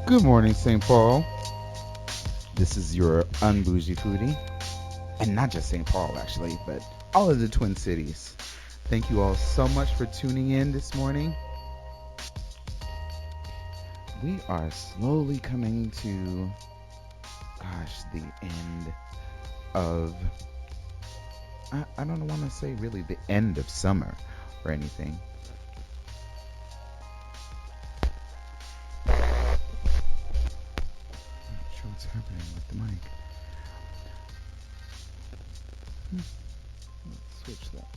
Good morning, St. Paul. This is your Un-Bougie Foodie. And not just St. Paul, actually, but all of the Twin Cities. Thank you all so much for tuning in this morning. We are slowly coming to, the end of, I don't want to say really the end of summer or anything. I'm not sure what's happening with the mic. Let's switch that.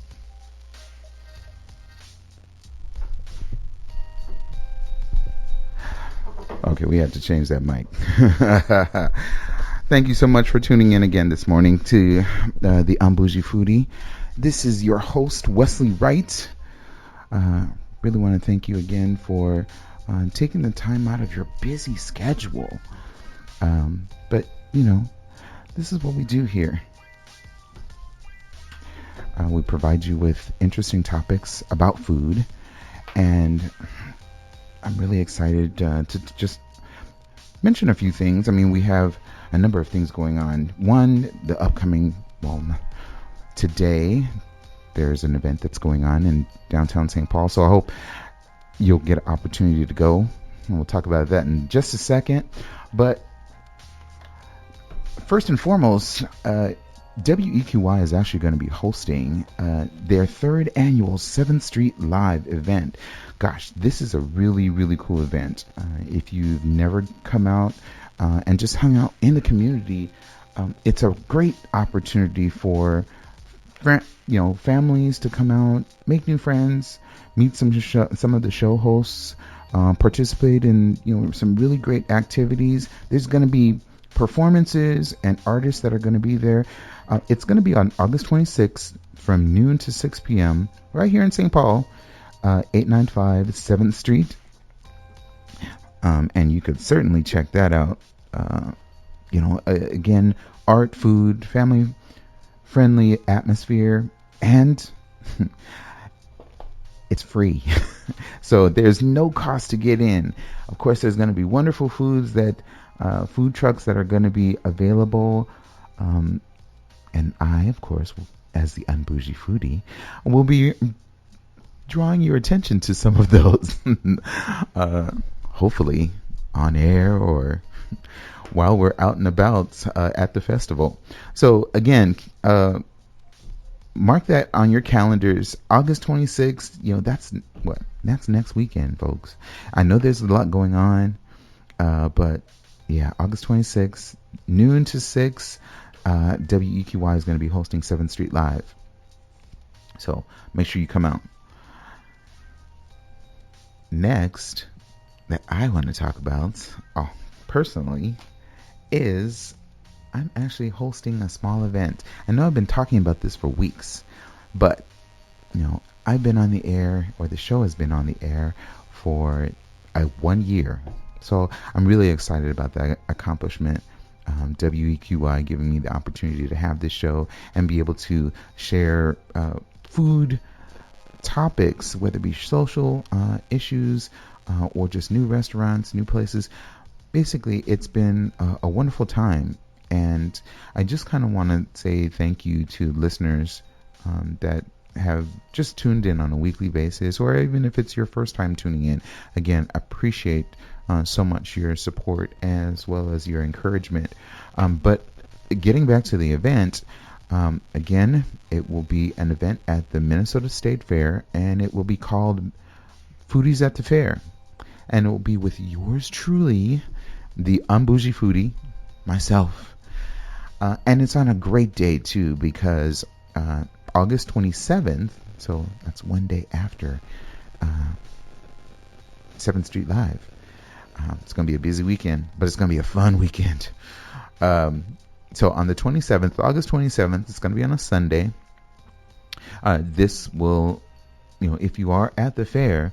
Okay, we had to change that mic. Thank you so much for tuning in again this morning to the Un-Bougie Foodie. This is your host, Wesley Wright. Really want to thank you again for taking the time out of your busy schedule. But, this is what we do here. We provide you with interesting topics about food, and I'm really excited to just mention a few things. I mean, we have a number of things going on. One, the upcoming, today there's an event that's going on in downtown St. Paul, so I hope you'll get an opportunity to go. And we'll talk about that in just a second. But first and foremost, WEQY is actually going to be hosting their third annual 7th Street Live event. Gosh, this is a really, really cool event. If you've never come out and just hung out in the community, it's a great opportunity for families to come out, make new friends, meet some of the show hosts, participate in some really great activities. There's going to be performances and artists that are going to be there. It's going to be on August 26th from noon to 6 p.m. right here in St. Paul, 895 7th Street. And you could certainly check that out. Again, art, food, family-friendly atmosphere, and it's free. So there's no cost to get in. Of course, there's going to be wonderful food trucks that are going to be available. And I, of course, as the Un-Bougie Foodie, will be drawing your attention to some of those. Hopefully on air or while we're out and about at the festival. So again, mark that on your calendars. August 26th, that's next weekend, folks. I know there's a lot going on, but yeah, August 26th, noon to 6, WEQY is going to be hosting 7th Street Live. So make sure you come out. Next, that I want to talk about, personally, is I'm actually hosting a small event. I know I've been talking about this for weeks, but, I've been on the air, or the show has been on the air for 1 year. So I'm really excited about that accomplishment. WEQY giving me the opportunity to have this show and be able to share food topics, whether it be social issues or just new restaurants, new places. Basically, it's been a wonderful time, and I just kind of want to say thank you to listeners that have just tuned in on a weekly basis, or even if it's your first time tuning in. Again, appreciate so much your support as well as your encouragement. But getting back to the event, again, it will be an event at the Minnesota State Fair, and it will be called Foodies at the Fair. And it will be with yours truly, the Un-Bougie Foodie, myself. And it's on a great day, too, because August 27th, so that's one day after 7th Street Live. It's going to be a busy weekend, but it's going to be a fun weekend. So on the 27th, August 27th, it's going to be on a Sunday. This will, if you are at the fair,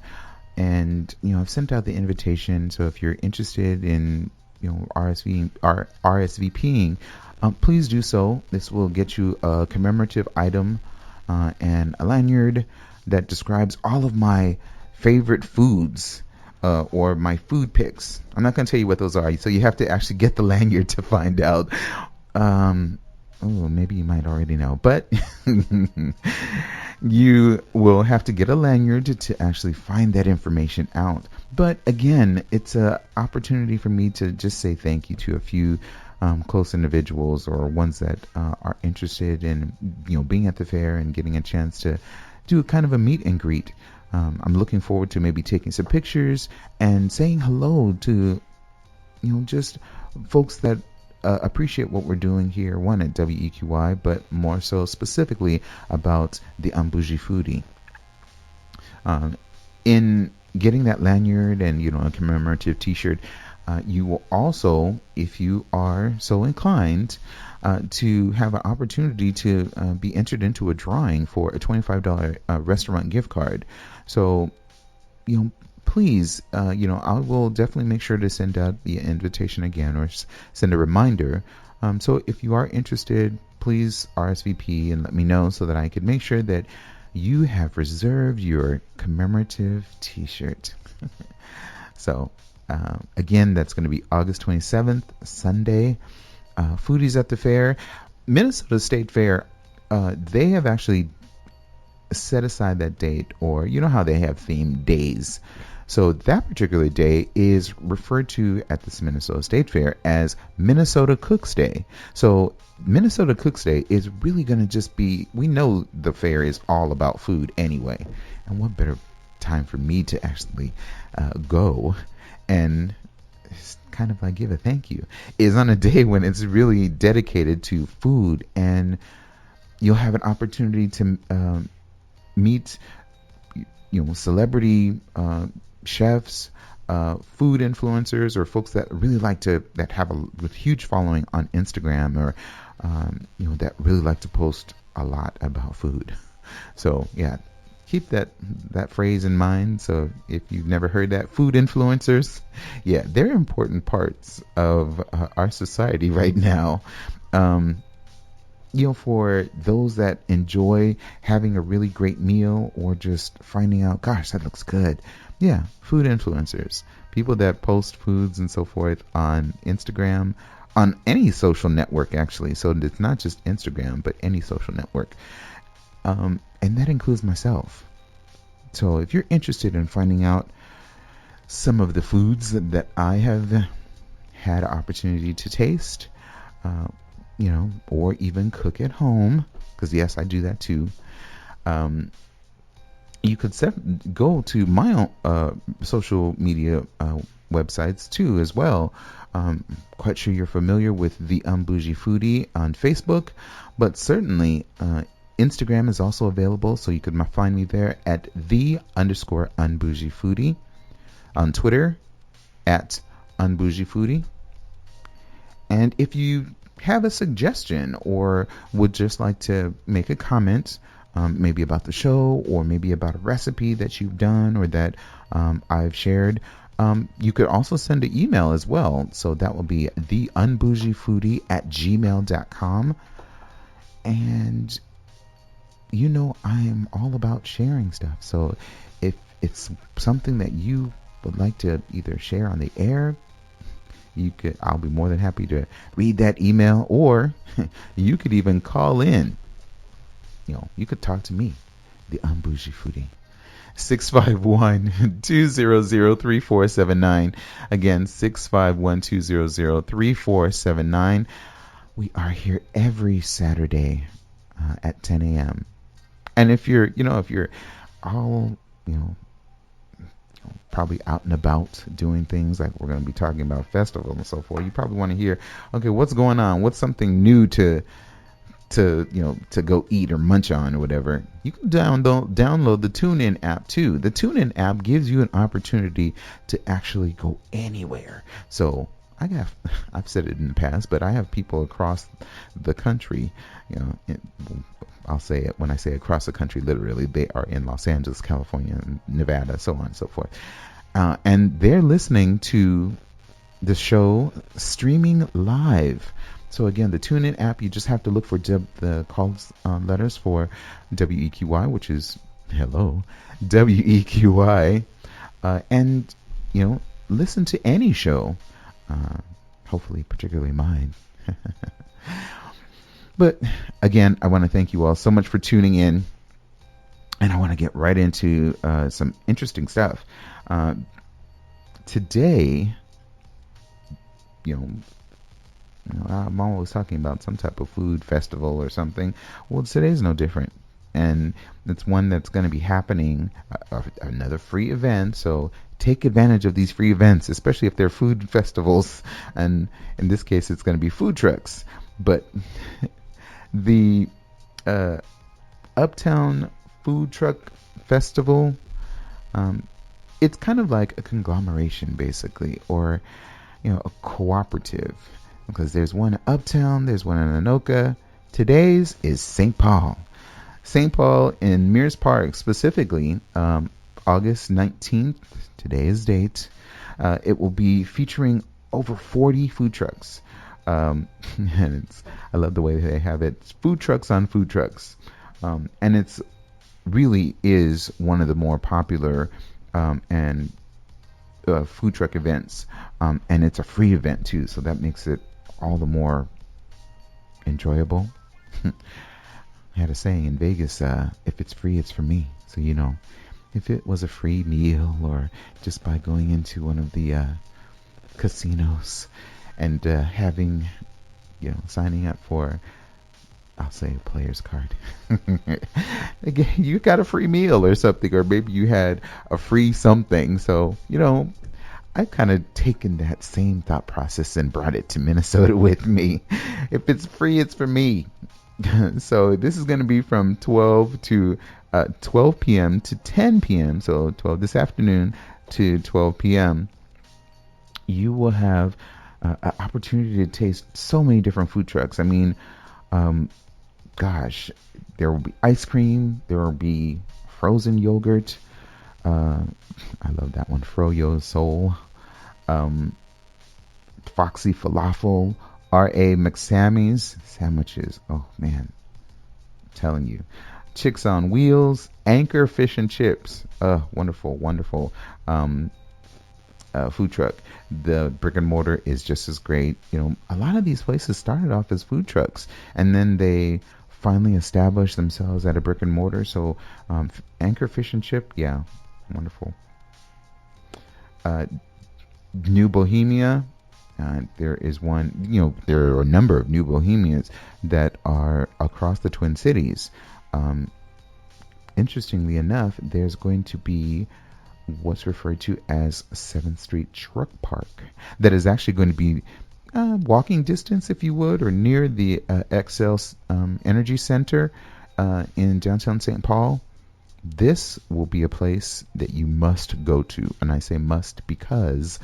and, I've sent out the invitation. So if you're interested in, RSVPing, please do so. This will get you a commemorative item and a lanyard that describes all of my favorite foods or my food picks. I'm not going to tell you what those are, so you have to actually get the lanyard to find out. Maybe you might already know, but you will have to get a lanyard to actually find that information out. But again, it's an opportunity for me to just say thank you to a few close individuals or ones that are interested in being at the fair and getting a chance to do kind of a meet and greet. I'm looking forward to maybe taking some pictures and saying hello to just folks that appreciate what we're doing here, one at WEQY, but more so specifically about the Un-Bougie Foodie. In getting that lanyard and a commemorative T-shirt, you will also, if you are so inclined, to have an opportunity to be entered into a drawing for a $25 restaurant gift card. So, please, I will definitely make sure to send out the invitation again or send a reminder. So if you are interested, please RSVP and let me know so that I can make sure that you have reserved your commemorative T-shirt. So, again, that's going to be August 27th, Sunday. Foodies at the fair. Minnesota State Fair, they have actually set aside that date, or how they have themed days. So that particular day is referred to at this Minnesota State Fair as Minnesota Cooks Day. So Minnesota Cooks Day is really going to just be, we know the fair is all about food anyway. And what better time for me to actually go and kind of like give a thank you is on a day when it's really dedicated to food, and you'll have an opportunity to meet celebrity chefs, food influencers, or folks that really that have a huge following on Instagram, or that really like to post a lot about food. So yeah, keep that phrase in mind. So if you've never heard that, food influencers, yeah, they're important parts of our society right now. For those that enjoy having a really great meal or just finding out, gosh, that looks good. Yeah, food influencers, people that post foods and so forth on Instagram, on any social network actually. So it's not just Instagram, but any social network. And that includes myself. So if you're interested in finding out some of the foods that I have had an opportunity to taste, or even cook at home, because yes, I do that too. You could go to my own social media websites too as well. Quite sure you're familiar with the Un-Bougie Foodie on Facebook, but certainly Instagram is also available, so you could find me there at _Un-Bougie Foodie. On Twitter at Un-Bougie Foodie. And if you have a suggestion or would just like to make a comment, maybe about the show or maybe about a recipe that you've done or that I've shared, you could also send an email as well. So that will be theunbougiefoodie@gmail.com. And I am all about sharing stuff. So if it's something that you would like to either share on the air, I'll be more than happy to read that email, or you could even call in. You could talk to me, the Un-Bougie Foodie. 651-200-3479. Again, 651-200-3479. We are here every Saturday at 10 a.m. And if you're all, probably out and about doing things like we're going to be talking about festivals and so forth, you probably want to hear, okay, what's going on? What's something new to go eat or munch on or whatever? You can download the TuneIn app too. The TuneIn app gives you an opportunity to actually go anywhere. So I've said it in the past, but I have people across the country, I'll say it when I say across the country, literally, they are in Los Angeles, California, Nevada, so on and so forth. And they're listening to the show streaming live. So again, the TuneIn app, you just have to look for the call letters for WEQY, which is hello, WEQY. And listen to any show, hopefully particularly mine. But again, I want to thank you all so much for tuning in, and I want to get right into some interesting stuff. Today, I'm always talking about some type of food festival or something. Well, today's no different. And it's one that's going to be happening, another free event. So take advantage of these free events, especially if they're food festivals. And in this case, it's going to be food trucks. But the Uptown Food Truck Festival, it's kind of like a conglomeration, basically, or a cooperative, because there's one in Uptown, there's one in Anoka. Today's is St. Paul in Mears Park, specifically August 19th. Today's date. It will be featuring over 40 food trucks, and I love the way they have it. It's food trucks on food trucks, and it's really is one of the more popular and food truck events, and it's a free event too, so that makes it all the more enjoyable. I had a saying in Vegas, if it's free, it's for me. So if it was a free meal, or just by going into one of the casinos and having, signing up for, I'll say, a player's card. Again, you got a free meal or something, or maybe you had a free something. So, I've kind of taken that same thought process and brought it to Minnesota with me. If it's free, it's for me. So this is going to be from 12 p.m. to 10 p.m. So 12 this afternoon to 12 p.m. You will have an opportunity to taste so many different food trucks. I mean, gosh, there will be ice cream. There will be frozen yogurt. I love that one, Froyo Soul. Foxy Falafel. R.A. McSammy's sandwiches. Oh, man. I'm telling you. Chicks on Wheels. Anchor Fish and Chips. Wonderful, wonderful food truck. The brick and mortar is just as great. A lot of these places started off as food trucks, and then they finally established themselves at a brick and mortar. So Anchor Fish and Chip, yeah, wonderful. New Bohemia. There is one, there are a number of New Bohemians that are across the Twin Cities. Interestingly enough, there's going to be what's referred to as 7th Street Truck Park that is actually going to be walking distance, if you would, or near the XL Energy Center in downtown St. Paul. This will be a place that you must go to, and I say must because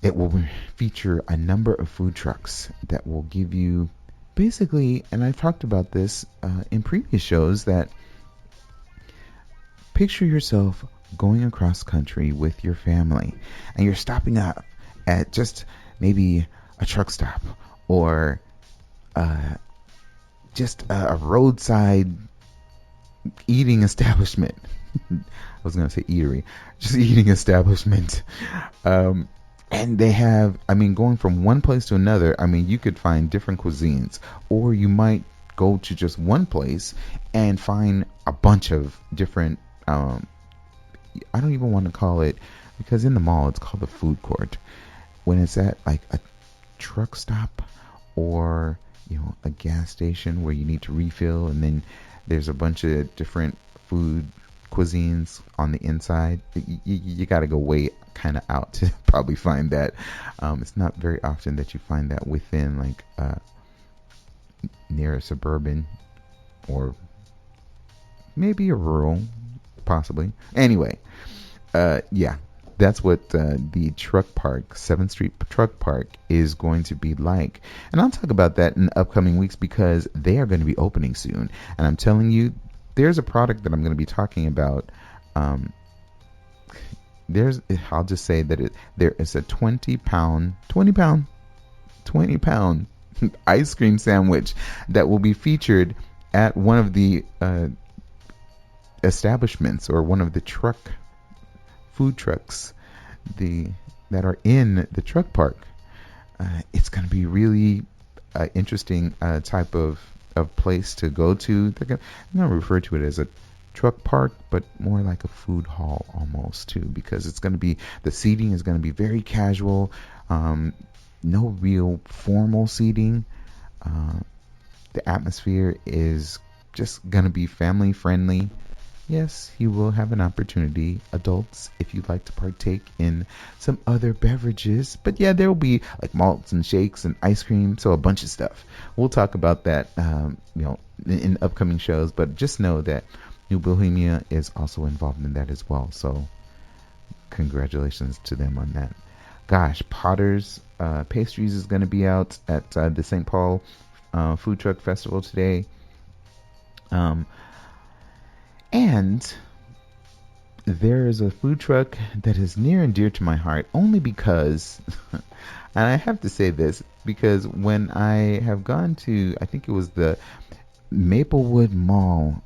it will feature a number of food trucks that will give you basically, and I've talked about this in previous shows, that picture yourself going across country with your family, and you're stopping up at just maybe a truck stop or just a roadside eating establishment. I was going to say eatery, just eating establishment. And they have, going from one place to another, you could find different cuisines, or you might go to just one place and find a bunch of different, I don't even want to call it, because in the mall it's called the food court. When it's at like a truck stop or, a gas station where you need to refill, and then there's a bunch of different food cuisines on the inside, you got to go way kind of out to probably find that. It's not very often that you find that within like near a suburban or maybe a rural, possibly. Anyway, yeah, that's what the truck park, 7th Street Truck Park, is going to be like. And I'll talk about that in the upcoming weeks because they are going to be opening soon. And I'm telling you, there's a product that I'm going to be talking about. I'll just say that there is a 20 pound ice cream sandwich that will be featured at one of the establishments or one of the food trucks the that are in the truck park. It's going to be really interesting type of place to go to. I'm going to refer to it as a truck park, but more like a food hall almost too, because it's going to be, the seating is going to be very casual, no real formal seating. The atmosphere is just going to be family friendly. Yes, you will have an opportunity, adults, if you'd like to partake in some other beverages. But yeah, there will be like malts and shakes and ice cream, so a bunch of stuff. We'll talk about that, in upcoming shows. But just know that New Bohemia is also involved in that as well. So congratulations to them on that. Gosh, Potter's Pastries is going to be out at the St. Paul Food Truck Festival today. And there is a food truck that is near and dear to my heart, only because, and I have to say this, because when I have gone to, I think it was the Maplewood Mall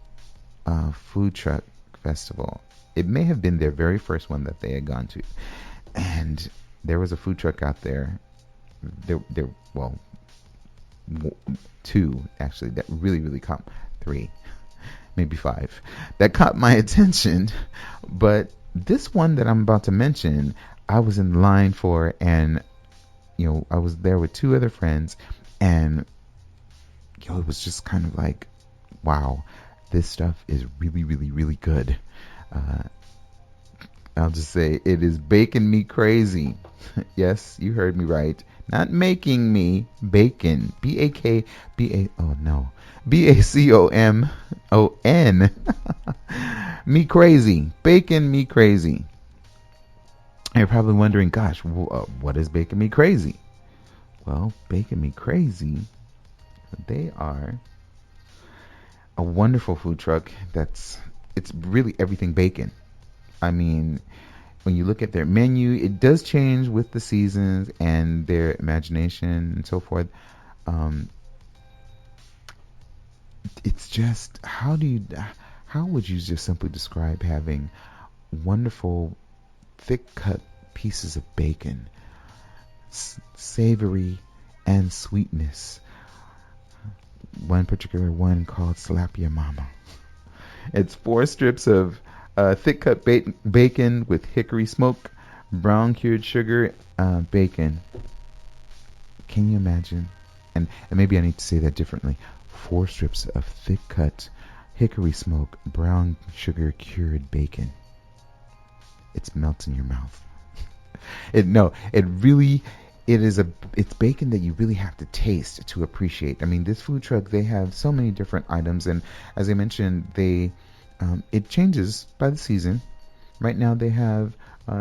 Food Truck Festival. It may have been their very first one that they had gone to. And there was a food truck out there. Well, two, actually, that really caught, three, maybe five, that caught my attention. But this one that I'm about to mention, I was in line for, and I was there with two other friends, and it was just kind of like, wow, this stuff is really good. I'll just say it is baking me crazy. Yes, you heard me right. Not making me, bacon. B-A-K-B-A, oh no. B-A-C-O-M-O-N. Me crazy. Bacon me crazy. You're probably wondering, gosh, what is Bacon Me Crazy? Well, Bacon Me Crazy, they are a wonderful food truck it's really everything bacon. I mean, when you look at their menu, it does change with the seasons and their imagination and so forth. It's just, how would you just simply describe having wonderful, thick cut pieces of bacon, savory and sweetness. One particular one called Slap Your Mama. It's 4 strips of thick cut bacon with hickory smoke, brown cured sugar bacon. Can you imagine? And maybe I need to say that differently. 4 strips of thick cut hickory smoke, brown sugar cured bacon. It melts in your mouth. It's bacon that you really have to taste to appreciate. I mean, this food truck, they have so many different items, and as I mentioned, it changes by the season. Right now, they have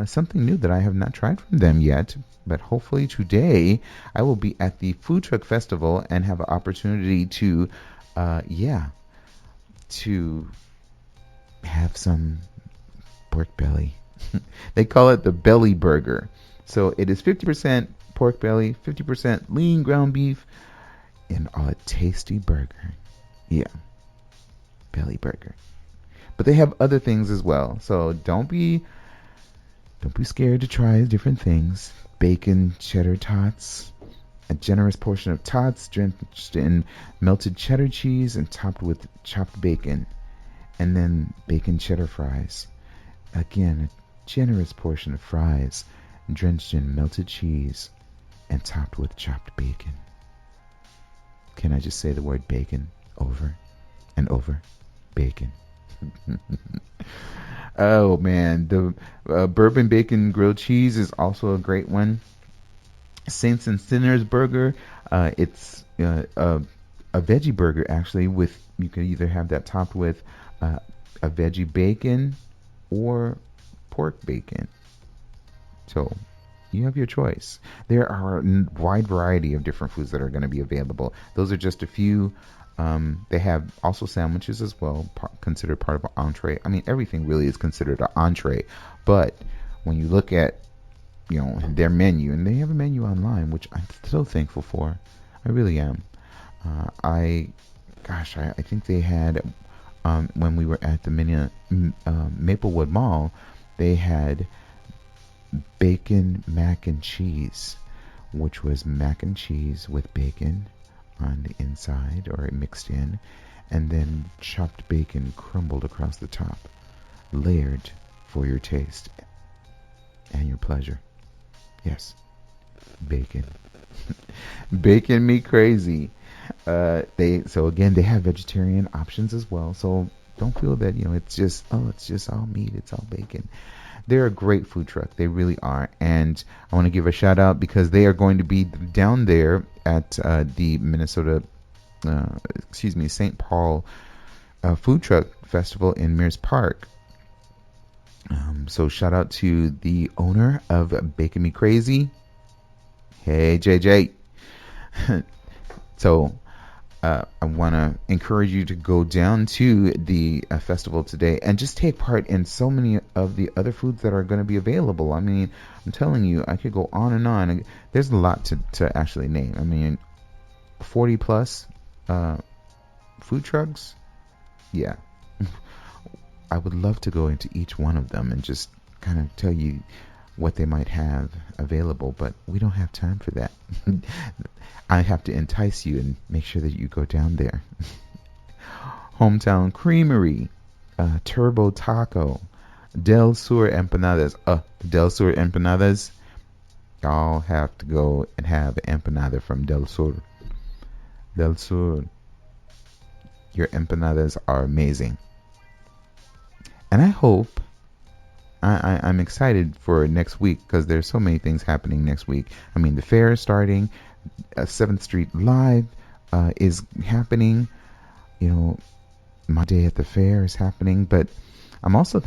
something new that I have not tried from them yet, but hopefully today I will be at the food truck festival and have an opportunity to have some pork belly. They call it the belly burger. So it is 50% pork belly, 50% lean ground beef, and a tasty burger. Yeah, belly burger. But they have other things as well. So don't be scared to try different things. Bacon cheddar tots, a generous portion of tots drenched in melted cheddar cheese and topped with chopped bacon, and then bacon cheddar fries. Again, a generous portion of fries drenched in melted cheese and topped with chopped bacon. Can I just say the word bacon over and over? Bacon. Oh man, the bourbon bacon grilled cheese is also a great one. Saints and Sinners burger. It's a veggie burger actually. With you can either have that topped with a veggie bacon or pork bacon. So you have your choice. There are a wide variety of different foods that are going to be available. Those are just a few. They have also sandwiches as well, considered part of an entree. I mean, everything really is considered an entree. But when you look at, their menu, and they have a menu online, which I'm so thankful for. I really am. I think they had, when we were at the Maplewood Mall, they had bacon mac and cheese, which was mac and cheese with bacon on the inside or mixed in, and then chopped bacon crumbled across the top, layered for your taste and your pleasure. Yes, bacon. Bacon me crazy. They have vegetarian options as well. So don't feel that it's just all meat, it's all bacon. They're a great food truck. They really are. And I want to give a shout out because they are going to be down there at the St. Paul Food Truck Festival in Mears Park. So shout out to the owner of Bacon Me Crazy. Hey, JJ. So I want to encourage you to go down to the festival today and just take part in so many of the other foods that are going to be available. I mean, I'm telling you, I could go on and on. There's a lot to actually name. I mean, 40 plus food trucks. Yeah. I would love to go into each one of them and just kind of tell you what they might have available, but we don't have time for that. I have to entice you and make sure that you go down there. Hometown Creamery, Turbo Taco, Del Sur Empanadas. Del Sur Empanadas. Y'all have to go and have an empanada from Del Sur. Del Sur. Your empanadas are amazing. And I hope, I'm excited for next week because there's so many things happening next week. I mean, the fair is starting. 7th Street Live is happening. My day at the fair is happening. But I'm also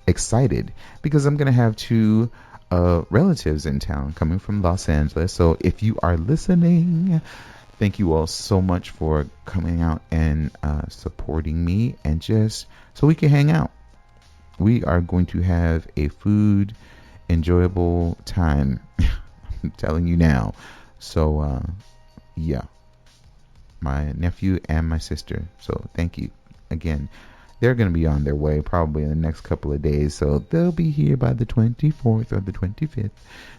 excited because I'm going to have 2 relatives in town coming from Los Angeles. So if you are listening, thank you all so much for coming out and supporting me, and just so we can hang out. We are going to have a food enjoyable time. I'm telling you now. So, yeah. My nephew and my sister. So thank you again. They're going to be on their way probably in the next couple of days. So they'll be here by the 24th or the 25th.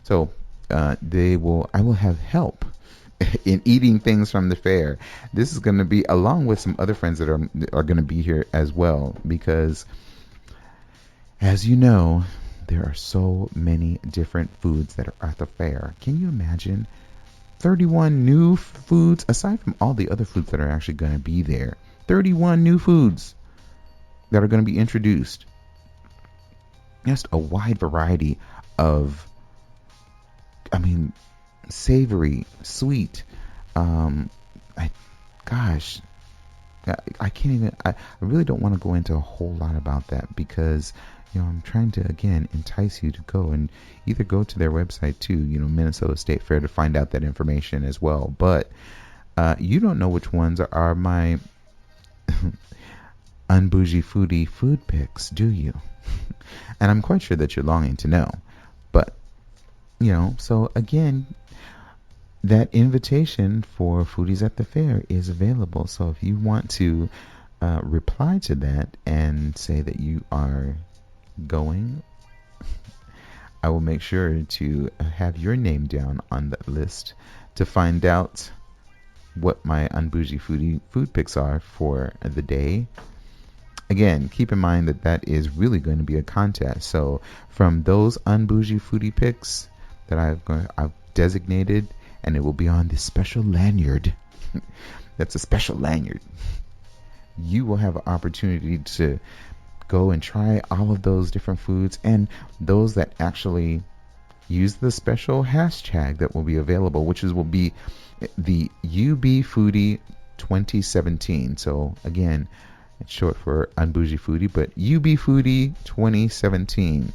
So I will have help in eating things from the fair. This is going to be along with some other friends that are going to be here as well, because as you know, there are so many different foods that are at the fair. Can you imagine 31 new foods, aside from all the other foods that are actually going to be there? 31 new foods that are going to be introduced. Just a wide variety of, savory, sweet. I can't even. I really don't want to go into a whole lot about that because I'm trying to again entice you to go and either go to their website too, Minnesota State Fair, to find out that information as well. But you don't know which ones are my Un-Bougie Foodie food picks, do you? And I'm quite sure that you're longing to know. But so again, that invitation for Foodies at the Fair is available. So if you want to reply to that and say that you are going, I will make sure to have your name down on that list to find out what my Un-Bougie Foodie food picks are for the day. Again, keep in mind that is really going to be a contest. So from those Un-Bougie Foodie picks that I've designated, and it will be on this special lanyard. That's a special lanyard. You will have an opportunity to go and try all of those different foods, and those that actually use the special hashtag that will be available, will be the UB Foodie 2017. So again, it's short for Un-Bougie Foodie, but UB Foodie 2017.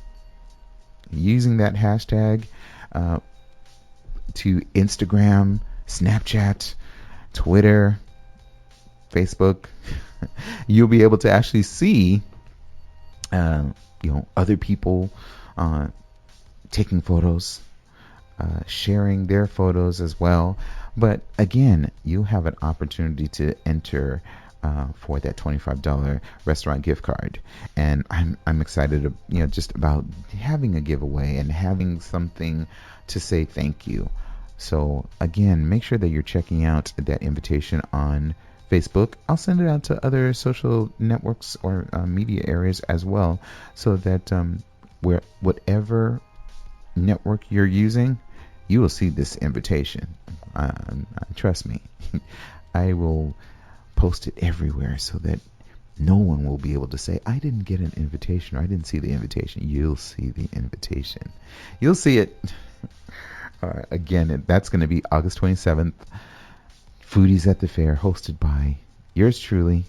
Using that hashtag to Instagram, Snapchat, Twitter, Facebook, you'll be able to actually see other people taking photos, sharing their photos as well. But again, you have an opportunity to enter for that $25 restaurant gift card. And I'm excited, just about having a giveaway and having something to say thank you. So again, make sure that you're checking out that invitation on Facebook. I'll send it out to other social networks or media areas as well, so that whatever network you're using, you will see this invitation. Trust me. I will post it everywhere so that no one will be able to say, I didn't get an invitation, or I didn't see the invitation. You'll see the invitation. You'll see it. Again, that's going to be August 27th. Foodies at the Fair, hosted by yours truly,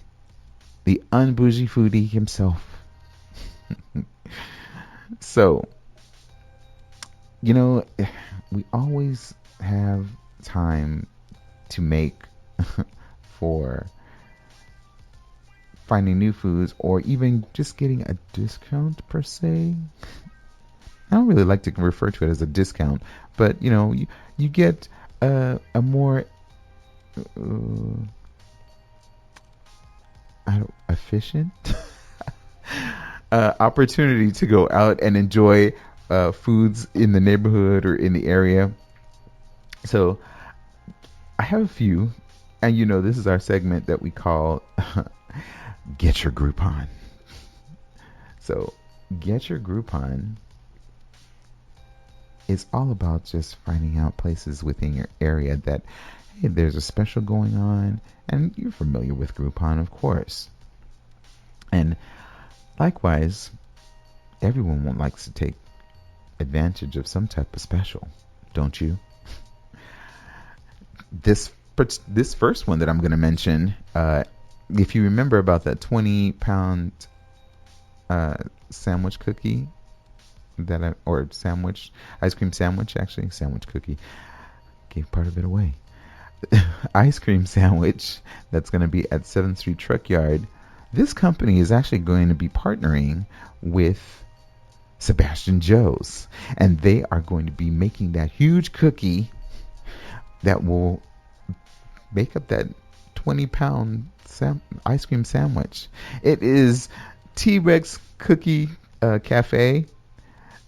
the Un-Bougie Foodie himself. So, we always have time to make for finding new foods, or even just getting a discount per se. I don't really like to refer to it as a discount, but you get a more efficient opportunity to go out and enjoy foods in the neighborhood or in the area. So I have a few, and this is our segment that we call Get Your Groupon. So Get Your Groupon is all about just finding out places within your area that, hey, there's a special going on, and you're familiar with Groupon, of course. And likewise, everyone likes to take advantage of some type of special, don't you? This first one that I'm going to mention, if you remember about that 20-pound sandwich cookie or sandwich, ice cream sandwich, actually, sandwich cookie, gave part of it away. Ice cream sandwich that's going to be at 7th Street Truck Yard. This company is actually going to be partnering with Sebastian Joe's, and they are going to be making that huge cookie that will make up that 20-pound ice cream sandwich. It is T-Rex Cookie Cafe.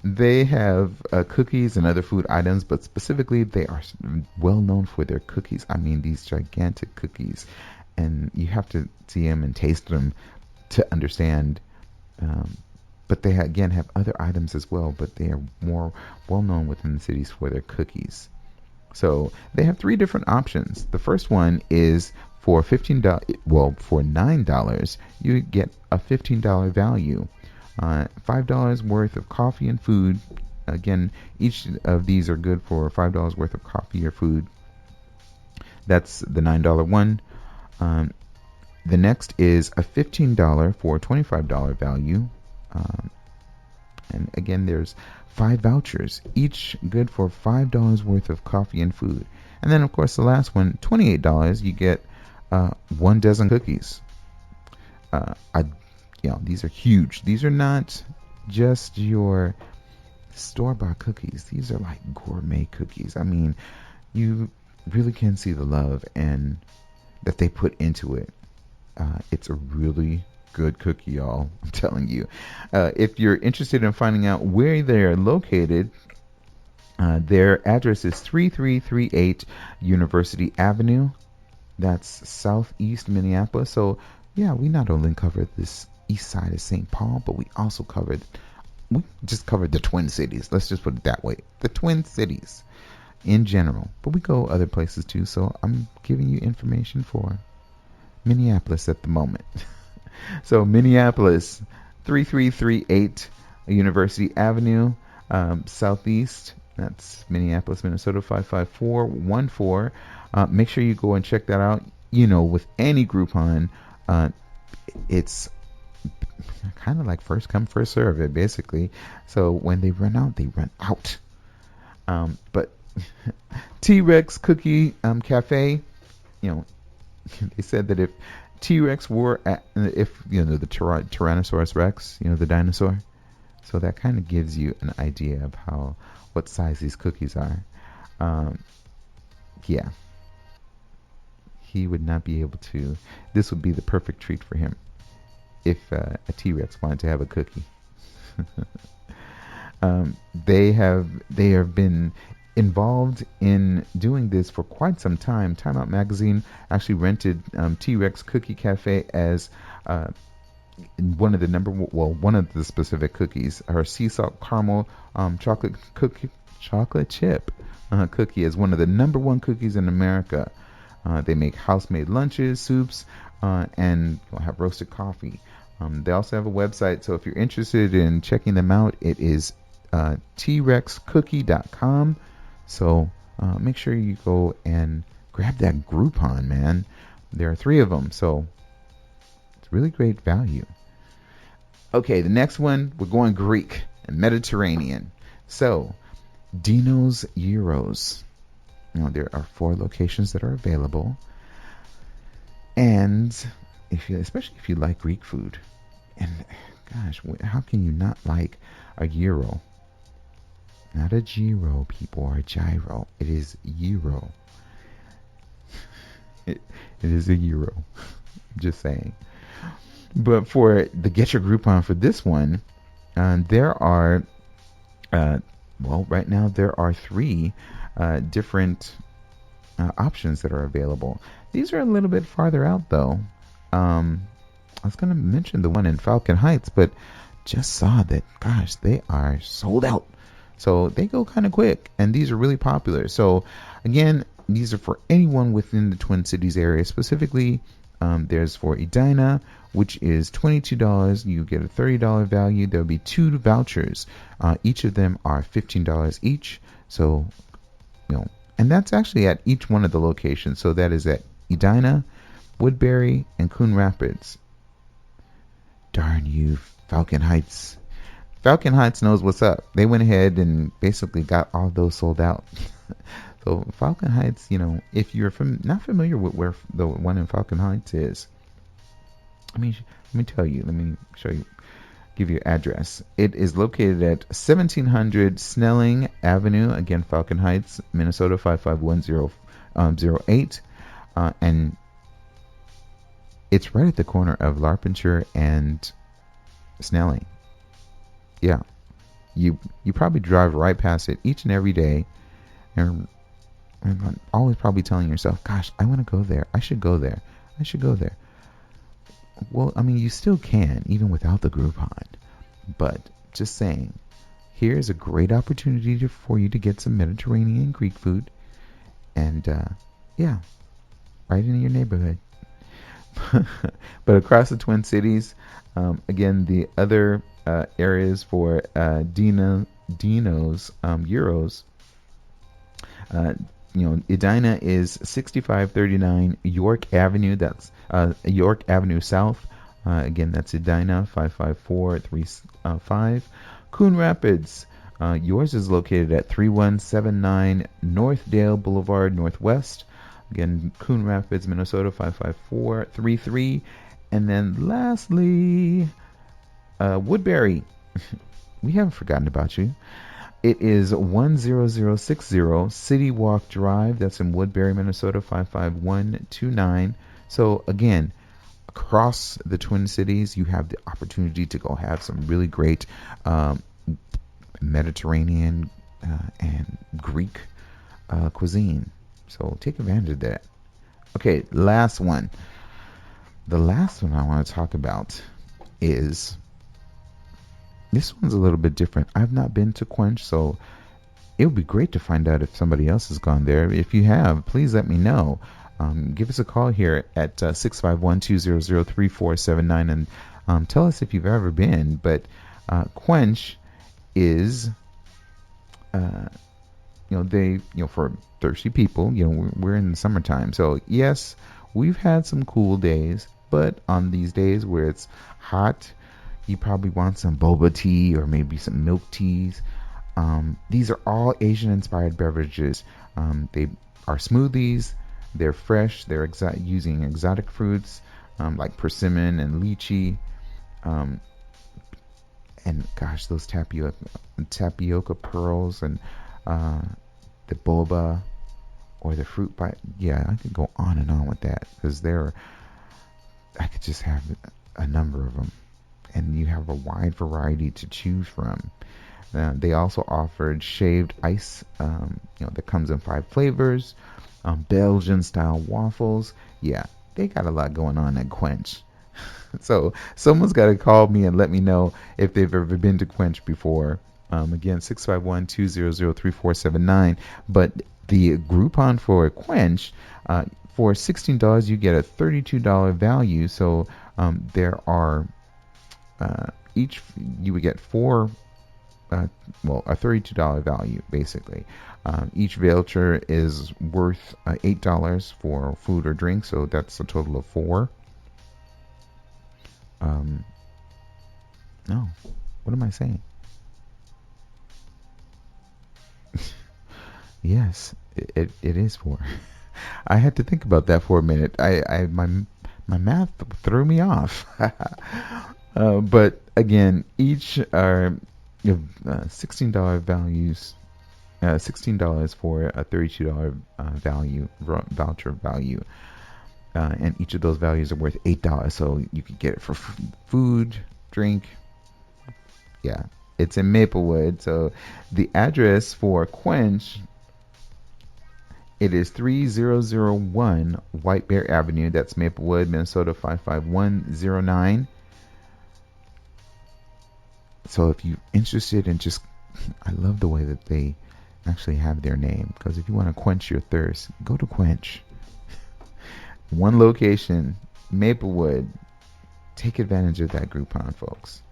They have cookies and other food items, but specifically they are well known for their cookies. I mean, these gigantic cookies, and you have to see them and taste them to understand. But they again have other items as well, but they are more well known within the cities for their cookies. So they have 3 different options. The first one is for $15. Well, for $9, you get a $15 value. $5 worth of coffee and food. Again, each of these are good for $5 worth of coffee or food. That's the $9 one. The next is a $15 for a $25 value. And again, there's 5 vouchers, each good for $5 worth of coffee and food. And then, of course, the last one, $28, you get 1 dozen cookies. These are huge. These are not just your store-bought cookies. These are like gourmet cookies. I mean, you really can see the love and that they put into it. It's a really good cookie, y'all. I'm telling you. If you're interested in finding out where they're located, their address is 3338 University Avenue. That's southeast Minneapolis. So, yeah, we not only covered this east side of St. Paul, but we just covered the Twin Cities. Let's just put it that way. The Twin Cities in general. But we go other places too, so I'm giving you information for Minneapolis at the moment. So Minneapolis, 3338 University Avenue, southeast. That's Minneapolis, Minnesota, 55414. Make sure you go and check that out. With any Groupon, it's kind of like first come, first serve it, basically. So when they run out, they run out. But T-Rex Cookie Cafe, they said that if T-Rex were the Tyrannosaurus Rex, the dinosaur, so that kind of gives you an idea of what size these cookies are. Yeah. he would not be able to. This would be the perfect treat for him if a T-Rex wanted to have a cookie. They have been involved in doing this for quite some time. Time Out Magazine actually rented T-Rex Cookie Cafe as one of the specific cookies. Her sea salt caramel chocolate chip cookie is one of the number one cookies in America. They make house-made lunches, soups, and have roasted coffee. They also have a website, so if you're interested in checking them out, it is trexcookie.com. So make sure you go and grab that Groupon, man. There are 3 of them, so it's really great value. Okay, the next one, we're going Greek and Mediterranean. So, Dyno's Gyros. There are 4 locations that are available. And especially if you like Greek food, and gosh, how can you not like a gyro? Not a gyro, people, or a gyro. It is gyro. It is a euro. Just saying. But for the Get Your Groupon for this one, there are, right now there are 3 different options that are available. These are a little bit farther out, though. I was going to mention the one in Falcon Heights, but just saw that, gosh, they are sold out. So they go kind of quick, and these are really popular. So, again, these are for anyone within the Twin Cities area. Specifically, there's for Edina, which is $22. You get a $30 value. There'll be 2 vouchers. Each of them are $15 each. So, and that's actually at each one of the locations. So that is at Edina, Woodbury, and Coon Rapids. Darn you, Falcon Heights. Falcon Heights knows what's up. They went ahead and basically got all those sold out. So Falcon Heights, if you're not familiar with where the one in Falcon Heights is, let me tell you. Let me show you. Give you address. It is located at 1700 Snelling Avenue, again Falcon Heights, Minnesota 55108, and it's right at the corner of Larpenteur and Snelling. Yeah, you probably drive right past it each and every day, and always probably telling yourself, "Gosh, I want to go there. I should go there. I should go there." Well, you still can, even without the Groupon. But just saying, here's a great opportunity for you to get some Mediterranean Greek food. And, right in your neighborhood. But across the Twin Cities, again, the other areas for Dyno's Gyros, Edina is 6539 York Avenue. That's York Avenue South. Again, that's Edina 55435. Coon Rapids, yours is located at 3179 Northdale Boulevard Northwest. Again, Coon Rapids, Minnesota 55433. And then lastly, Woodbury. We haven't forgotten about you. It is 10060 City Walk Drive. That's in Woodbury, Minnesota 55129. So again, across the Twin Cities, you have the opportunity to go have some really great Mediterranean and Greek cuisine. So take advantage of that. Okay, last one. The last one I want to talk about is, this one's a little bit different. I've not been to Quench, so it would be great to find out if somebody else has gone there. If you have, please let me know. Give us a call here at 651-200-3479 and tell us if you've ever been. But Quench is, for thirsty people, we're in the summertime. So yes, we've had some cool days, but on these days where it's hot, you probably want some boba tea or maybe some milk teas. These are all Asian-inspired beverages. They are smoothies. They're fresh. They're using exotic fruits like persimmon and lychee. And gosh, those tapioca pearls and the boba. or the fruit pie. Yeah, I could go on and on with that because I could just have a number of them, and you have a wide variety to choose from. They also offered shaved ice, that comes in 5 flavors, Belgian style waffles. Yeah, they got a lot going on at Quench. So someone's got to call me and let me know if they've ever been to Quench before. Again, 651-200-3479. But the Groupon for Quench, for $16, you get a $32 value. So there are each you would get four. A $32 value basically. Each voucher is worth $8 for food or drink, so that's a total of four. No, what am I saying? Yes, it is four. I had to think about that for a minute. My math threw me off. But again, each are $16 values. $16 for a $32 voucher value, and each of those values are worth $8. So you could get it for food, drink. Yeah, it's in Maplewood. So the address for Quench, it is 3001 White Bear Avenue. That's Maplewood, Minnesota 55109. So if you're interested in I love the way that they actually have their name, because if you want to quench your thirst, go to Quench. One location, Maplewood. Take advantage of that Groupon, folks.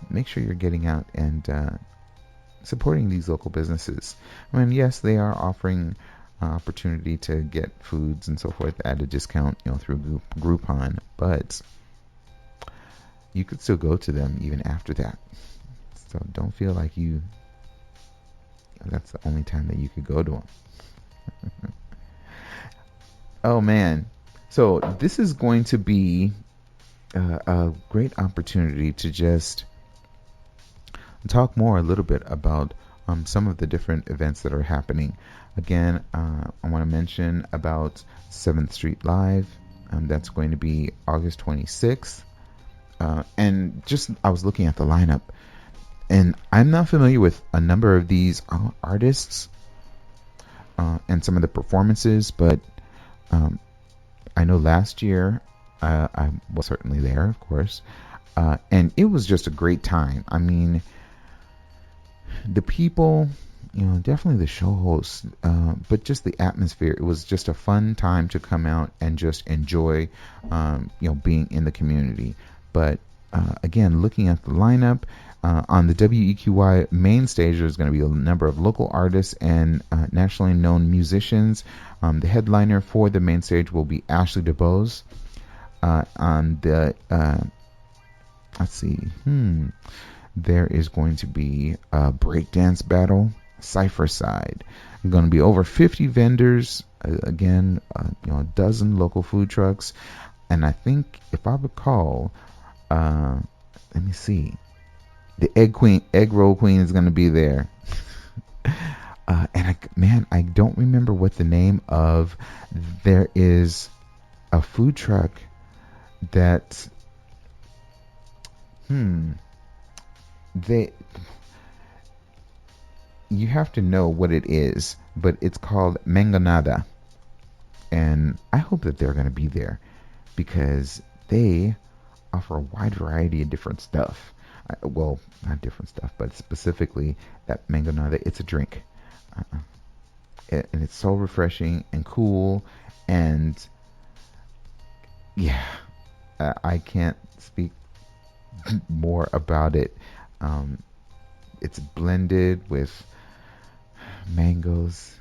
Make sure you're getting out and supporting these local businesses. I mean, yes, they are offering opportunity to get foods and so forth at a discount, through Groupon, but you could still go to them even after that. So don't feel like that's the only time that you could go to them. Oh man. So this is going to be a great opportunity to just talk more a little bit about some of the different events that are happening. Again, I want to mention about 7th Street Live. That's going to be August 26th. And I was looking at the lineup, and I'm not familiar with a number of these artists and some of the performances, but I know last year I was certainly there, of course, and it was just a great time. I mean, the people, definitely the show hosts, but just the atmosphere. It was just a fun time to come out and just enjoy, being in the community. But again, looking at the lineup, on the WEQY main stage, there's going to be a number of local artists and nationally known musicians. The headliner for the main stage will be Ashley DeBose. On the, let's see, there is going to be a breakdance battle, Cypher Side. Going to be over 50 vendors, again, a dozen local food trucks. And I think, if I recall, let me see, the egg roll queen is going to be there. And I don't remember what the name of. There is a food truck that, you have to know what it is, but it's called Mangonada, and I hope that they're going to be there because they offer a wide variety of different stuff. Well, not different stuff, but specifically that Mangonada. It's a drink, and it's so refreshing and cool, and yeah, I can't speak more about it. It's blended with mangoes,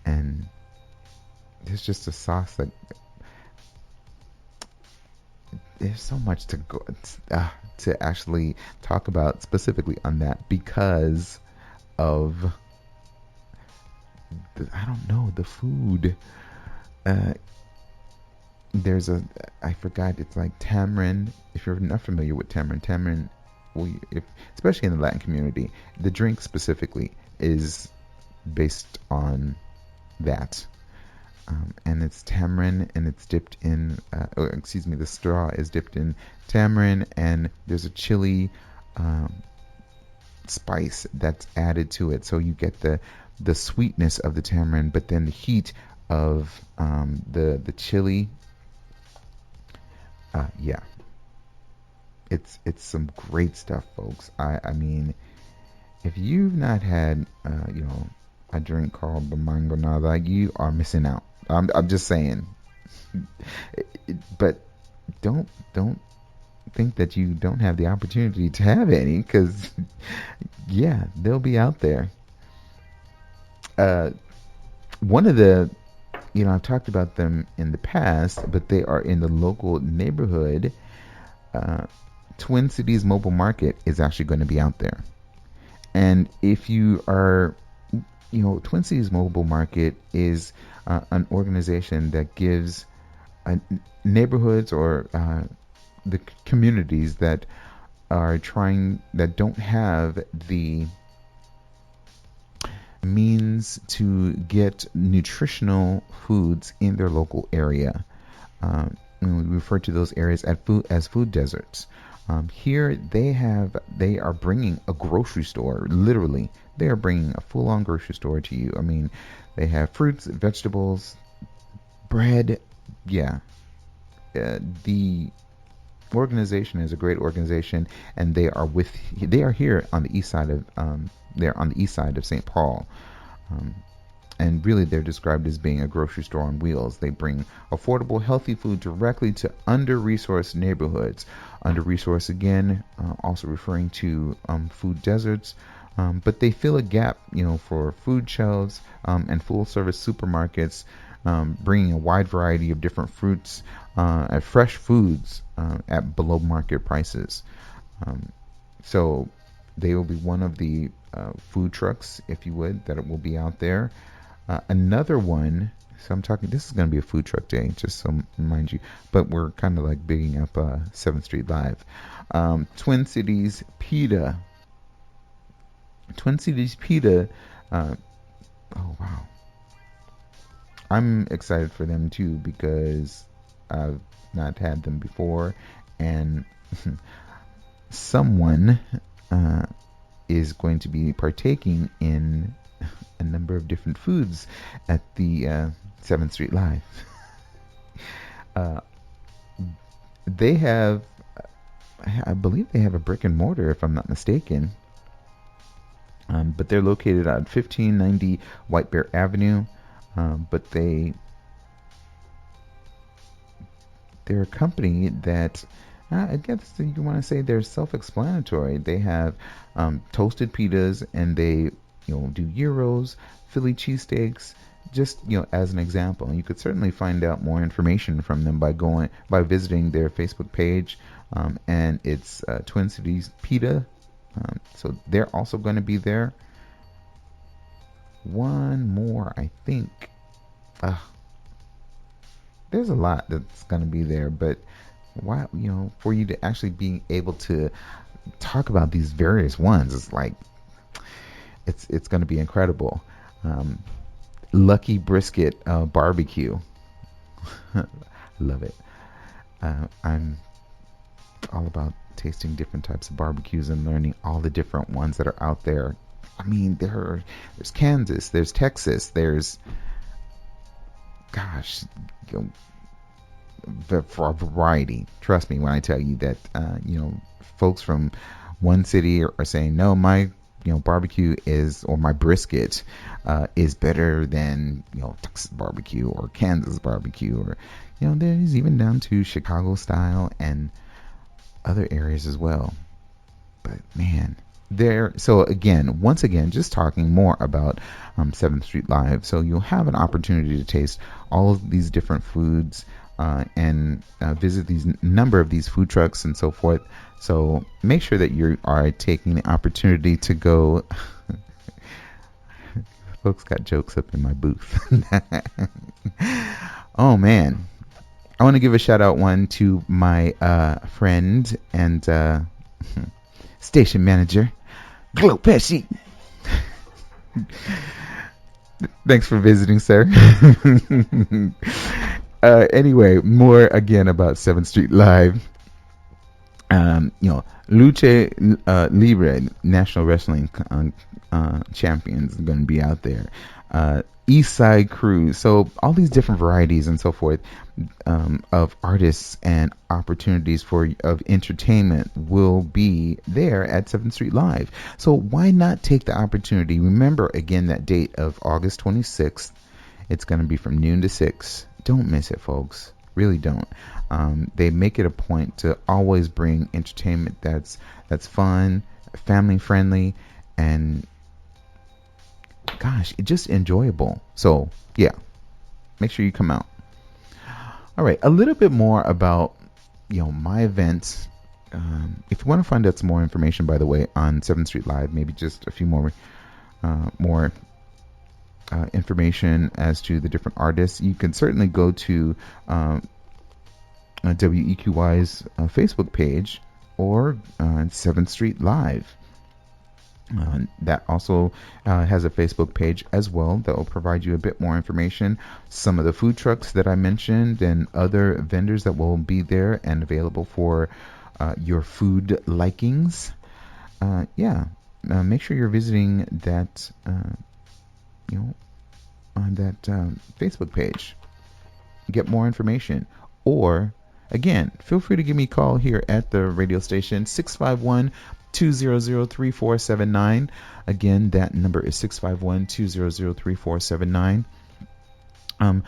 and there's just a sauce that there's so much to go to actually talk about specifically on that because of the food. There's I forgot, it's like tamarind. If you're not familiar with tamarind, especially in the Latin community, the drink specifically is based on that. And it's tamarind, and it's dipped in, the straw is dipped in tamarind, and there's a chili spice that's added to it. So you get the sweetness of the tamarind, but then the heat of the chili. Yeah, it's some great stuff, folks. I mean, if you've not had a drink called the mangonada, you are missing out. I'm just saying. But don't think that you don't have the opportunity to have any, because yeah, they'll be out there. One of the, I've talked about them in the past, but they are in the local neighborhood. Twin Cities Mobile Market is actually going to be out there. And if you are, Twin Cities Mobile Market is an organization that gives neighborhoods or the communities that don't have the means to get nutritional foods in their local area. We refer to those areas as food deserts. Here they are bringing a grocery store. Literally, they are bringing a full-on grocery store to you. I mean, they have fruits, vegetables, bread. Yeah, the organization is a great organization, and they are here on the east side of they're on the east side of St. Paul. And really, they're described as being a grocery store on wheels. They bring affordable, healthy food directly to under-resourced neighborhoods. Under-resourced, again, also referring to food deserts. But they fill a gap, for food shelves and full-service supermarkets, bringing a wide variety of different fruits and fresh foods at below-market prices. So they will be one of the food trucks, if you would, that will be out there. Another one, so I'm talking, this is going to be a food truck day, just so remind you, but we're kind of like bigging up 7th Street Live. Twin Cities Pita. Twin Cities Pita, oh wow. I'm excited for them too, because I've not had them before, and someone is going to be partaking in a number of different foods at the 7th Street Live. They have, I believe they have a brick and mortar, if I'm not mistaken. But they're located at 1590 White Bear Avenue. But they're a company that, I guess you want to say they're self-explanatory. They have toasted pitas, and they do gyros, Philly cheesesteaks, just as an example. And you could certainly find out more information from them by visiting their Facebook page, and it's Twin Cities Pita. So they're also going to be there. One more, I think. There's a lot that's going to be there, but why, for you to actually be able to talk about these various ones, it's like it's going to be incredible. Lucky Brisket Barbecue. Love it. I'm all about tasting different types of barbecues and learning all the different ones that are out there. I mean, there's Kansas, there's Texas, there's, gosh, for a variety. Trust me when I tell you that, folks from one city are saying, no, my barbecue or my brisket is better than Texas barbecue or Kansas barbecue, or there's even down to Chicago style and other areas as well. But man, once again, just talking more about 7th Street Live. So you'll have an opportunity to taste all of these different foods and visit these number of these food trucks and so forth. So make sure that you are taking the opportunity to go. Folks got jokes up in my booth. Oh man, I want to give a shout out to my friend and station manager, Glo Pesci. Thanks for visiting, sir. Anyway, more again about 7th Street Live. Lucha Libre, National Wrestling champions, are going to be out there. East Side Crew. So all these different varieties and so forth of artists and opportunities of entertainment will be there at 7th Street Live. So why not take the opportunity? Remember again that date of August 26th. It's going to be from noon to 6. Don't miss it, folks. Really don't. They make it a point to always bring entertainment that's fun, family friendly, and gosh, it's just enjoyable. So yeah, make sure you come out. All right, a little bit more about my events. If you want to find out some more information, by the way, on 7th Street Live, maybe just a few more information as to the different artists, you can certainly go to WEQY's Facebook page or 7th Street Live. That also has a Facebook page as well that will provide you a bit more information. Some of the food trucks that I mentioned and other vendors that will be there and available for your food likings. Make sure you're visiting that on that Facebook page. Get more information. Or, again, feel free to give me a call here at the radio station, 651-200-3479. Again, that number is 651-200-3479. Want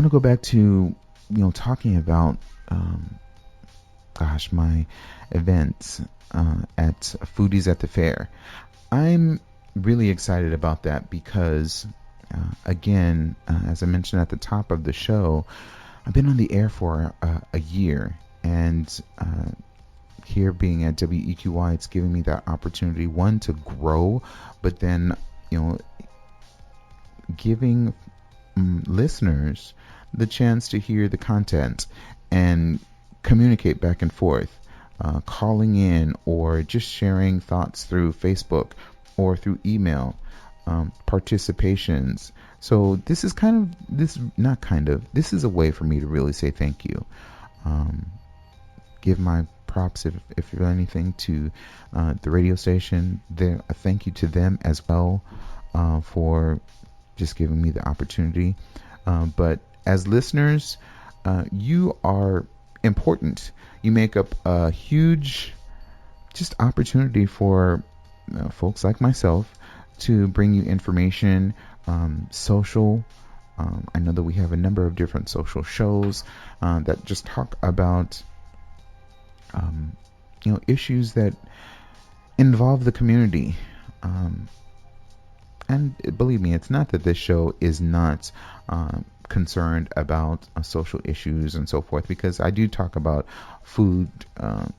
to go back to, talking about, my events at Foodies at the Fair. I'm really excited about that because, again, as I mentioned at the top of the show, I've been on the air for a year, and here being at WEQY, it's giving me that opportunity, one, to grow, but then, giving listeners the chance to hear the content and communicate back and forth, calling in or just sharing thoughts through Facebook or through email, participations. So this is this is a way for me to really say thank you. Give my props, if anything, to the radio station. A thank you to them as well for just giving me the opportunity. But as listeners, you are important. You make up a huge just opportunity for folks like myself to bring you information, social. I know that we have a number of different social shows that just talk about issues that involve the community. And believe me, it's not that this show is not concerned about social issues and so forth, because I do talk about food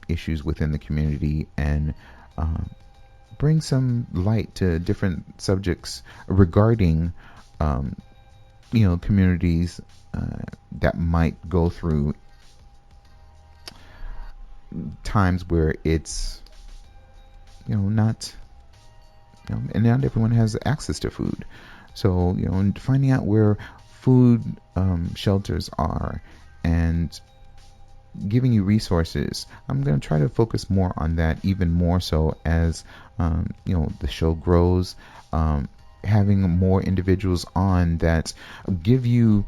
issues within the community and bring some light to different subjects regarding communities that might go through times where it's not and not everyone has access to food. So and finding out where food shelters are and giving you resources. I'm going to try to focus more on that, even more so as the show grows, having more individuals on that give you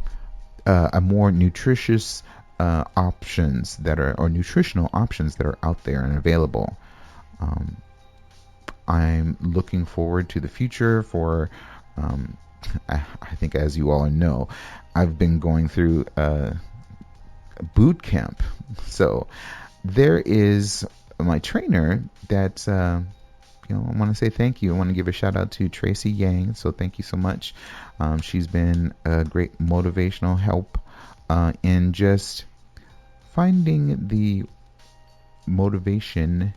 a more nutritious options that are, or nutritional options that are out there and available. I'm looking forward to the future for I think, as you all know, I've been going through boot camp. So there is my trainer that I want to say thank you. I want to give a shout out to Tracy Yang. So thank you so much. She's been a great motivational help in just finding the motivation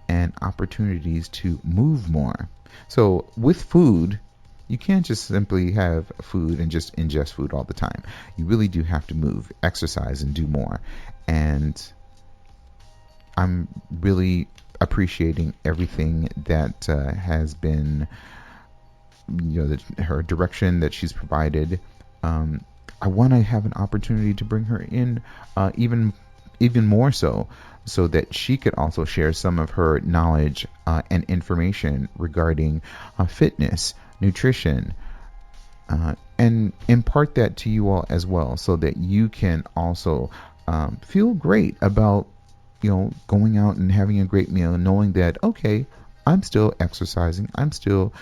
and opportunities to move more. So with food, you can't just simply have food and just ingest food all the time. You really do have to move, exercise, and do more. And I'm really appreciating everything that has been her direction that she's provided. I want to have an opportunity to bring her in, even more so that she could also share some of her knowledge and information regarding fitness, nutrition, and impart that to you all as well, so that you can also feel great about going out and having a great meal, and knowing that, okay, I'm still exercising, I'm still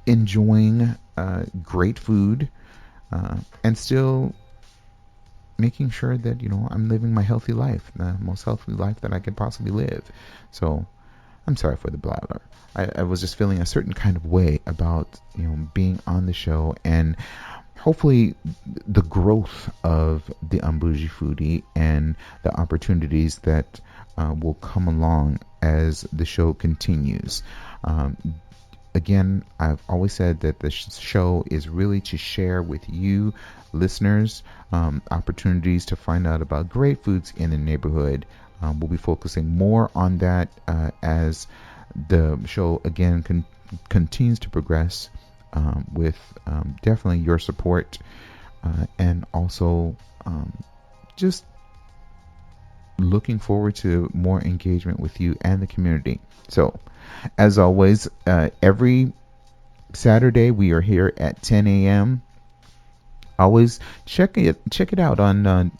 enjoying great food, and still making sure that I'm living my healthy life, the most healthy life that I could possibly live. So I'm sorry for the blabber. I was just feeling a certain kind of way about being on the show, and hopefully the growth of the Un-Bougie Foodie and the opportunities that will come along as the show continues. Again, I've always said that the show is really to share with you listeners opportunities to find out about great foods in the neighborhood. We'll be focusing more on that as the show again continues to progress, with definitely your support, and also just looking forward to more engagement with you and the community. So as always, every Saturday we are here at 10 a.m. Always check it out on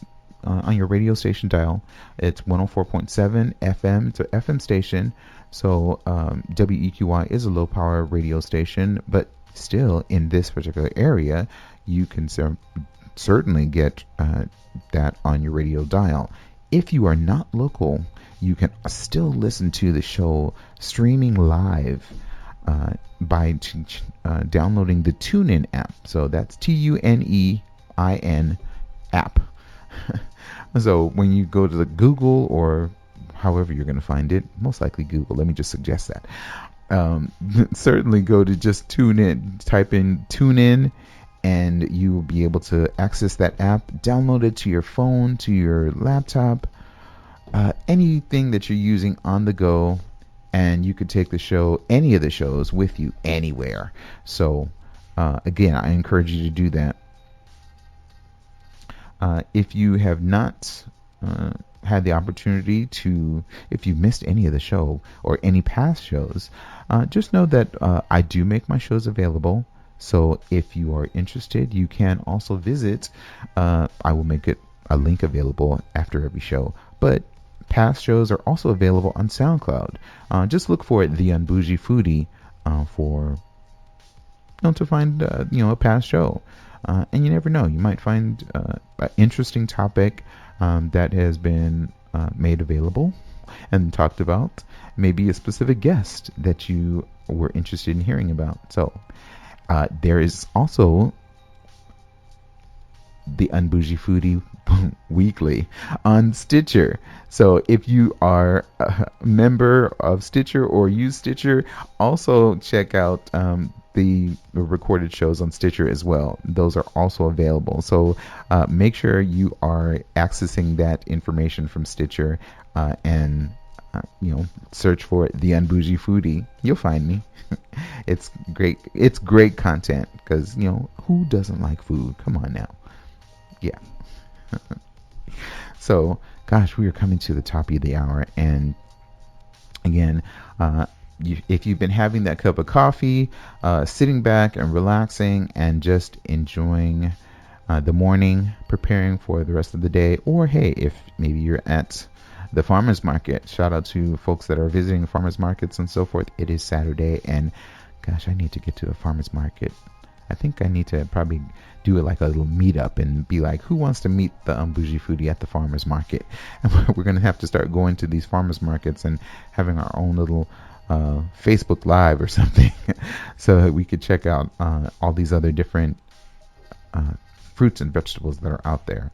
your radio station dial. It's 104.7 FM. It's an FM station. So WEQY is a low power radio station, but still in this particular area, you can certainly get that on your radio dial. If you are not local, you can still listen to the show streaming live by downloading the TuneIn app. So that's TUNEIN app. So when you go to the Google, or however you're going to find it, most likely Google, let me just suggest that. Certainly go to just TuneIn, type in TuneIn, and you will be able to access that app, download it to your phone, to your laptop, anything that you're using on the go, and you could take the show, any of the shows, with you anywhere. So again, I encourage you to do that. If you have not had the opportunity to, if you missed any of the show or any past shows, just know that I do make my shows available. So if you are interested, you can also visit. I will make a link available after every show. But past shows are also available on SoundCloud. Just look for the Un-Bougie Foodie for to find a past show. And you never know, you might find an interesting topic that has been made available and talked about. Maybe a specific guest that you were interested in hearing about. So there is also the Un-Bougie Foodie weekly on Stitcher. So if you are a member of Stitcher or use Stitcher, also check out the recorded shows on Stitcher as well. Those are also available. So make sure you are accessing that information from Stitcher, and search for the Un-Bougie Foodie. You'll find me. It's great. It's great content because who doesn't like food? Come on now. Yeah. So, gosh, we are coming to the top of the hour, and again, if you've been having that cup of coffee, sitting back and relaxing and just enjoying the morning, preparing for the rest of the day, or hey, if maybe you're at the farmers market, shout out to folks that are visiting farmers markets and so forth. It is Saturday, and gosh, I need to get to a farmers market. I think I need to probably do it like a little meetup and be like, who wants to meet the Un-Bougie Foodie at the farmers market? And we're going to have to start going to these farmers markets and having our own little Facebook Live or something so that we could check out all these other different fruits and vegetables that are out there.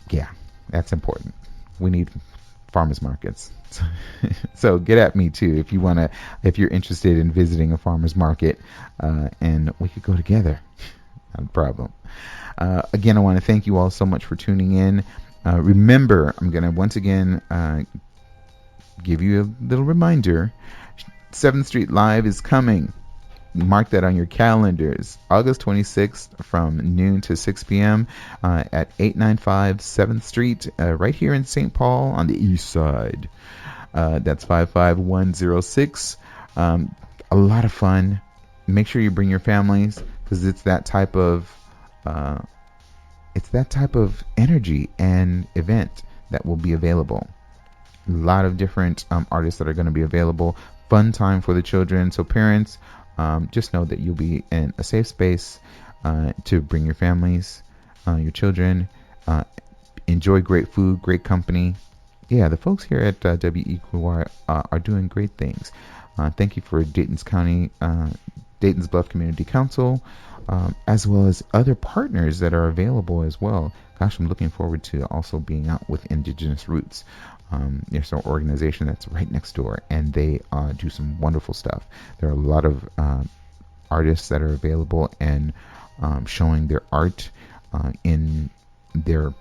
Yeah, that's important. We need farmers markets. So get at me too if you're interested in visiting a farmers market, and we could go together. Not a problem. Again, I want to thank you all so much for tuning in. Remember, I'm going to once again give you a little reminder. 7th Street Live is coming. Mark that on your calendars. August 26th from noon to 6 p.m. At 895 7th Street, right here in St. Paul on the east side. That's 55106. A lot of fun. Make sure you bring your families because it's that type of energy and event that will be available. A lot of different artists that are going to be available. Fun time for the children. So parents, just know that you'll be in a safe space to bring your families, your children, enjoy great food, great company. Yeah, the folks here at WEQY are doing great things. Thank you for Dayton's Bluff Community Council, as well as other partners that are available as well. Gosh, I'm looking forward to also being out with Indigenous Roots. There's an organization that's right next door, and they do some wonderful stuff. There are a lot of artists that are available and showing their art in the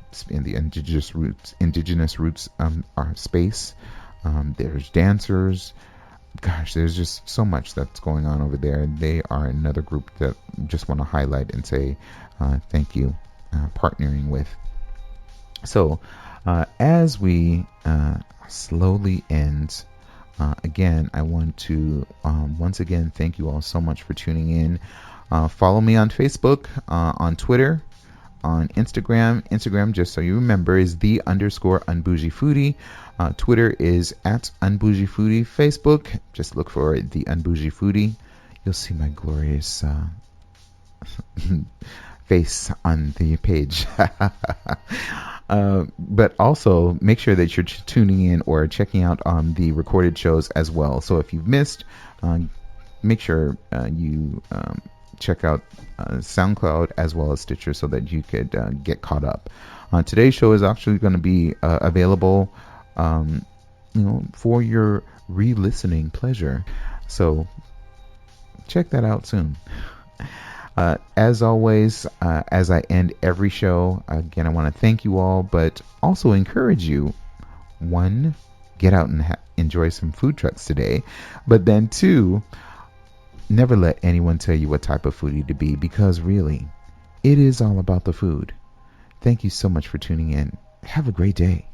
Indigenous Roots space. There's dancers. Gosh, there's just so much that's going on over there. They are another group that just want to highlight and say thank you, partnering with. So as we slowly end, again, I want to once again thank you all so much for tuning in. Follow me on Facebook, on Twitter, on Instagram. Instagram, just so you remember, is _Un-Bougie Foodie. Twitter is at Un-Bougie Foodie. Facebook, just look for the Un-Bougie Foodie. You'll see my glorious face on the page. But also make sure that you're tuning in or checking out the recorded shows as well. So if you've missed, make sure you check out SoundCloud as well as Stitcher so that you could get caught up. Today's show is actually going to be available for your re-listening pleasure. So check that out soon. As always, as I end every show, again, I want to thank you all, but also encourage you. 1, get out and enjoy some food trucks today. But then 2, never let anyone tell you what type of foodie to be, because really, it is all about the food. Thank you so much for tuning in. Have a great day.